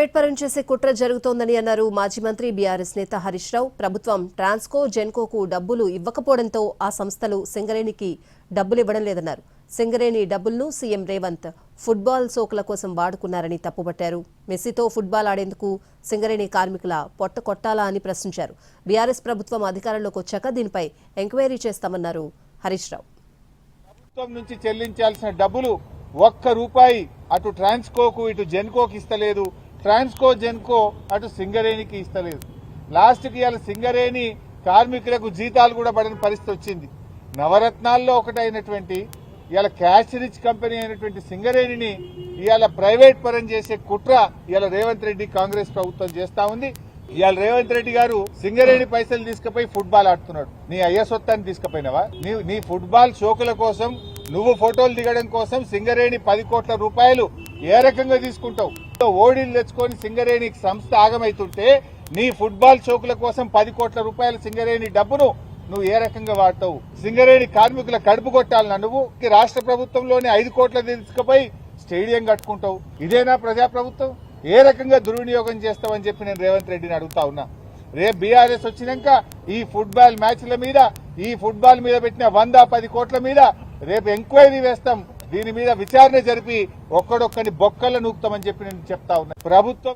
Private పరం చేసే కుట్ర జరుగుతోందని అన్నారు మాజీ మంత్రి బీఆర్ఎస్ నేత హరీష్ రావు. ప్రభుత్వం ట్రాన్స్కో, జెన్కోకు డబ్బులు ఇవ్వకపోవడంతో ఆ సంస్థలు సింగరేణికి డబ్బులు ఇవ్వడం లేదన్నారు. సింగరేణి డబ్బులను సీఎం రేవంత్ ఫుట్బాల్ సోకుల కోసం వాడుకున్నారని తప్పుపట్టారు. మెస్సీతో ఫుట్బాల్ ఆడేందుకు సింగరేణి కార్మికుల పొట్ట కొట్టాలా అని ప్రశ్నించారు. బీఆర్ఎస్ ప్రభుత్వం అధికారంలోకి వచ్చాక దీనిపై ఎంక్వైరీ చేస్తామన్నారు హరీష్ రావు. ప్రభుత్వం నుంచి చెల్లించాల్సిన డబ్బులు ఒక్క రూపాయి అటు ట్రాన్స్కోకు ఇటు జెన్కోకి ఇస్తలేదు. ట్రాన్స్కో జెన్కో అటు సింగరేణికి ఇస్తలేదు. లాస్ట్కి ఇవాళ సింగరేణి కార్మికులకు జీతాలు కూడా పడని పరిస్థితి వచ్చింది. నవరత్నాల్లో ఒకటైనటువంటి ఇవాళ క్యాష్ రిచ్ కంపెనీ అయినటువంటి సింగరేణిని ఇవాళ ప్రైవేట్ పరం చేసే కుట్ర ఇవాళ రేవంత్ రెడ్డి కాంగ్రెస్ ప్రభుత్వం చేస్తా ఉంది. ఇవాళ రేవంత్ రెడ్డి గారు సింగరేణి పైసలు తీసుకుపోయి ఫుట్బాల్ ఆడుతున్నాడు. నీ అయ్య సొత్తాన్ని తీసుకుపోయినావా? నీ ఫుట్బాల్ షోకుల కోసం నువ్వు ఫోటోలు దిగడం కోసం సింగరేణి 10 కోట్ల రూపాయలు ఏ రకంగా తీసుకుంటావు? ఓడీలు తెచ్చుకొని సింగరేణి సంస్థ ఆగమైతుంటే నీ ఫుట్బాల్ షోకుల కోసం 10 కోట్ల రూపాయల సింగరేణి డబ్బును నువ్వు ఏ రకంగా వాడతావు? సింగరేణి కార్మికుల కడుపు కొట్టాలన్నా నువ్వు రాష్ట్ర ప్రభుత్వంలోనే 5 కోట్ల తీసుకుపోయి స్టేడియం కట్టుకుంటావు. ఇదేనా ప్రజాప్రభుత్వం? ఏ రకంగా దుర్వినియోగం చేస్తావని చెప్పి నేను రేవంత్ రెడ్డిని అడుగుతా ఉన్నా. రేపు బీఆర్ఎస్ వచ్చినాక ఈ ఫుట్బాల్ మ్యాచ్ల మీద, ఈ ఫుట్బాల్ మీద పెట్టిన 110 కోట్ల మీద రేపు ఎంక్వైరీ వేస్తాం. దీని మీద విచారణ జరిపి ఒక్కడొక్కని బొక్కల నూపుతామని చెప్పి నేను చెప్తా ఉన్నా. ప్రభుత్వం